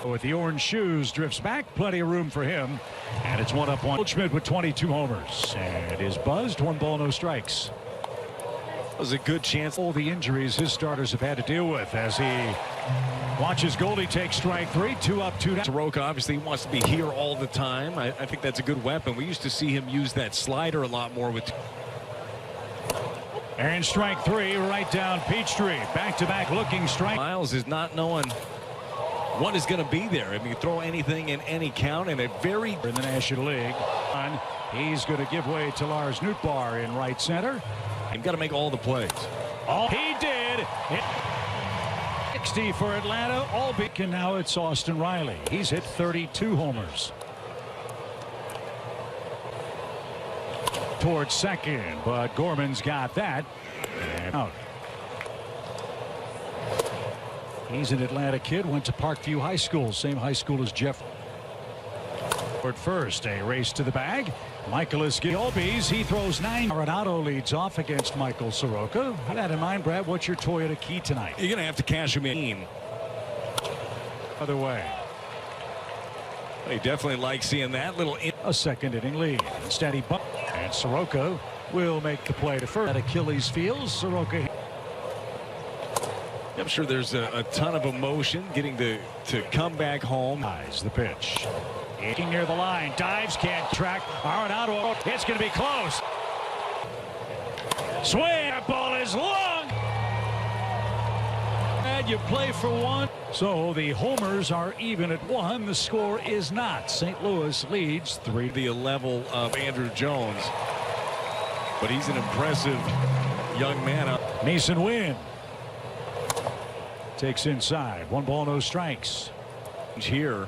With the orange shoes, drifts back, plenty of room for him, and it's 1-1. Goldschmidt with 22 homers, and is buzzed. 1 ball, no strikes. Was a good chance. All the injuries his starters have had to deal with as he watches Goldie take strike 3. 2 up, 2 down. Soroka obviously wants to be here all the time. I think that's a good weapon. We used to see him use that slider a lot more with. And strike 3 right down Peachtree. Back-to-back looking strike. Miles is not knowing what is going to be there. I mean, you throw anything in any count, and a very in the National League. He's going to give way to Lars Nootbaar in right center. You've got to make all the plays. Oh, he did. 60 for Atlanta. All beacon. Now it's Austin Riley. He's hit 32 homers. Towards second, but Gorman's got that. And out. He's an Atlanta kid. Went to Parkview High School. Same high school as Jeff. At first, a race to the bag. Michaelis Gilbies, he throws 9. Arenado leads off against Michael Soroka. With that in mind, Brad, what's your Toyota key tonight? You're going to have to cash him in. Other way. They definitely like seeing that little. A second inning lead. Instead, he bumped. And Soroka will make the play to first. At Achilles feels Soroka. I'm sure there's a ton of emotion getting to come back home. Eyes the pitch. Looking near the line, dives, can't track. Arenado, it's going to be close. Swing, that ball is long. And you play for 1. So the homers are even at 1. The score is not. St. Louis leads 3. The level of Andrew Jones, but he's an impressive young man. Mason Wynn takes inside. 1 ball, no strikes. Here.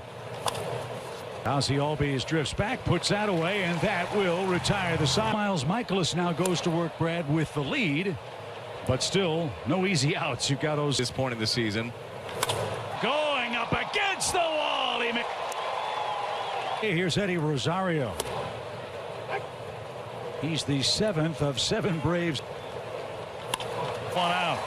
Ozzie Albies drifts back, puts that away, and that will retire the side. Miles Michaelis now goes to work, Brad, with the lead, but still no easy outs. You've got those. This point in the season. Going up against the wall. Here's Eddie Rosario. He's the 7th of 7 Braves. 1 out.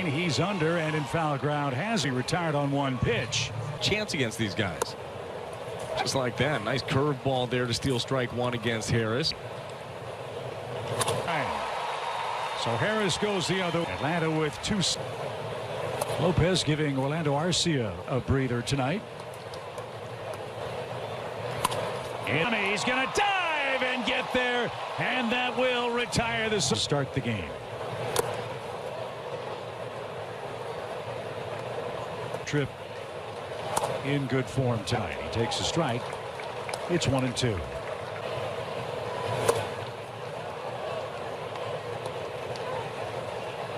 He's under and in foul ground. Has he retired on 1 pitch? Chance against these guys. Just like that. Nice curveball there to steal strike 1 against Harris. So Harris goes the other. Atlanta with 2. Lopez giving Orlando Arcia a breather tonight. And he's going to dive and get there, and that will retire the start the game. Trip in good form tonight. He takes a strike. It's 1-2.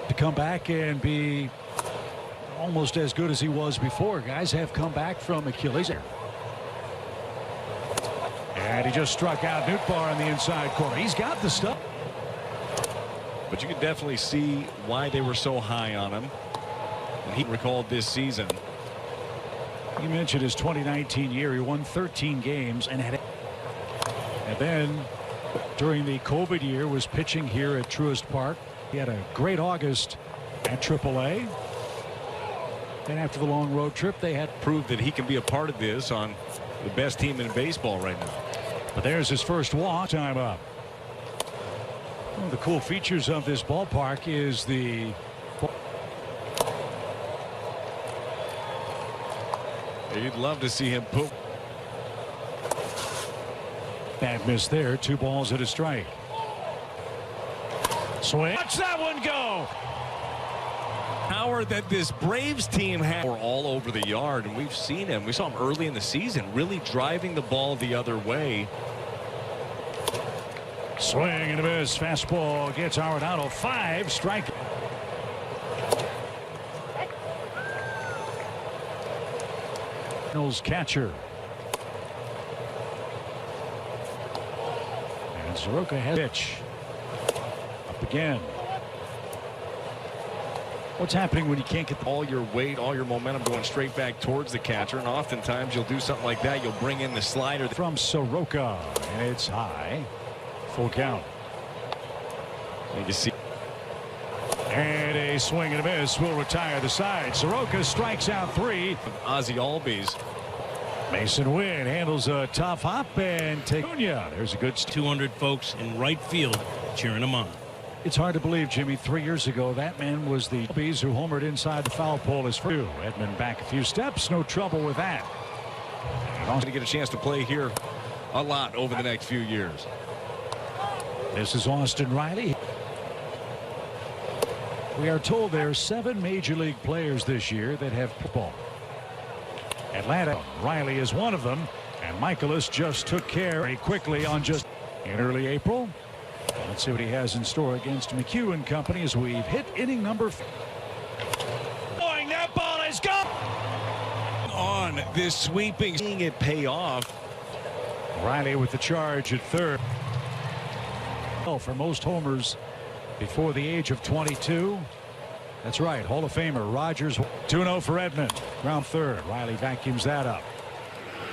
To come back and be almost as good as he was before. Guys have come back from Achilles. And he just struck out Nootbaar on the inside corner. He's got the stuff. But you can definitely see why they were so high on him. And he recalled this season. You mentioned his 2019 year. He won 13 games and then during the COVID year was pitching here at Truist Park. He had a great August at AAA. And after the long road trip, they had proved that he can be a part of this on the best team in baseball right now. But there's his first walk. Time up. One of the cool features of this ballpark is the you'd love to see him poop. Bad miss there. 2 balls and a strike. Swing. Watch that one go. Power that this Braves team had all over the yard, and we've seen him. We saw him early in the season really driving the ball the other way. Swing and a miss. Fastball gets Arenado. 5 strike. Catcher. And Soroka has pitch. Up again. What's happening when you can't get all your weight, all your momentum going straight back towards the catcher, and oftentimes you'll do something like that. You'll bring in the slider from Soroka, and it's high. Full count. You can see. And a A swing and a miss will retire the side. Soroka strikes out 3. Ozzie Albies. Mason Wynn handles a tough hop and Acuna. There's a good 200 folks in right field cheering him on. It's hard to believe, Jimmy, 3 years ago that man was the Bees who homered inside the foul pole as for Edman back a few steps. No trouble with that. I'm going to get a chance to play here a lot over the next few years. This is Austin Riley. We are told there are 7 major league players this year that have football. Atlanta. Riley is one of them, and Michaelis just took care very quickly on just in early April. Let's see what he has in store against McHugh and company as we've hit inning number 4. That ball is gone. On this sweeping, seeing it pay off. Riley with the charge at third. Well, for most homers before the age of 22. That's right, Hall of Famer Rogers. 2-0 for Edman. Ground third. Riley vacuums that up.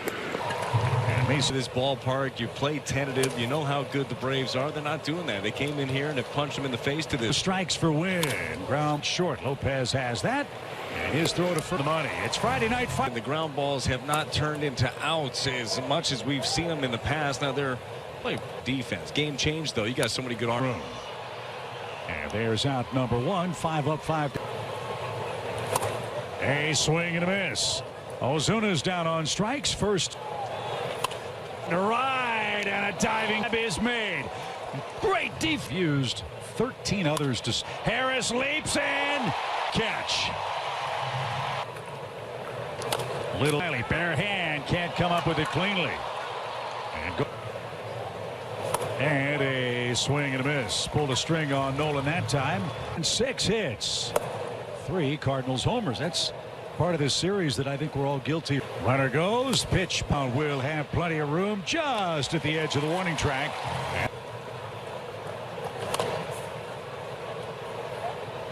And Mason. This ballpark, you play tentative. You know how good the Braves are. They're not doing that. They came in here and have punched him in the face to this. Strikes for Wynn. Ground short. Lopez has that. And his throw to for the money. It's Friday night fight. The ground balls have not turned into outs as much as we've seen them in the past. Now they're playing defense. Game changed though. You got so many good arms. And there's out number 1. 5 up, 5 down. A swing and a miss. Ozuna's down on strikes. First. Right, and a diving is made. Great defused. 13 others to. Harris leaps in. Catch. Little bare hand can't come up with it cleanly. And go. And a swing and a miss. Pulled a string on Nolan that time. And 6 hits. 3 Cardinals homers. That's part of this series that I think we're all guilty. Runner goes. Pitch will have plenty of room just at the edge of the warning track.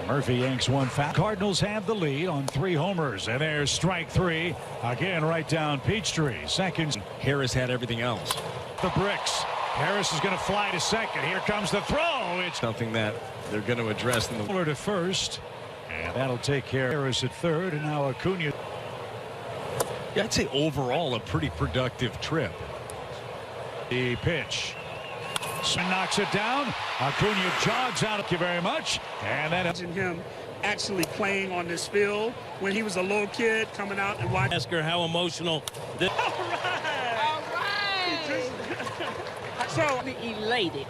Murphy yanks one foul. Cardinals have the lead on 3 homers. And there's strike 3. Again right down Peachtree. Seconds. Harris had everything else. The bricks. Harris is going to fly to second. Here comes the throw. It's something that they're going to address in the Fuller to first. And that'll take care of Harris at third. And now Acuna. Yeah, I'd say overall a pretty productive trip. The pitch. Knocks it down. Acuna jogs out. Thank you very much. And that imagine him actually playing on this field when he was a little kid coming out and watching. Ask her how emotional. All right. So elated.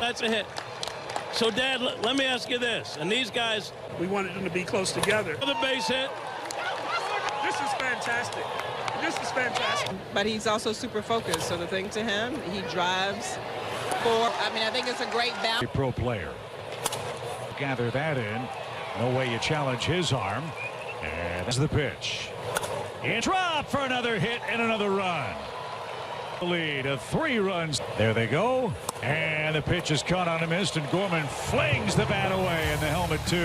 That's a hit. So, Dad, let me ask you this. And these guys. We wanted them to be close together. The base hit. This is fantastic. This is fantastic. But he's also super focused. So the thing to him, he drives for. I mean, I think it's a great balance. A pro player. Gather that in. No way you challenge his arm. And that's the pitch. It's dropped for another hit and another run. The lead of 3 runs. There they go. And the pitch is caught on a mist, and Gorman flings the bat away in the helmet too.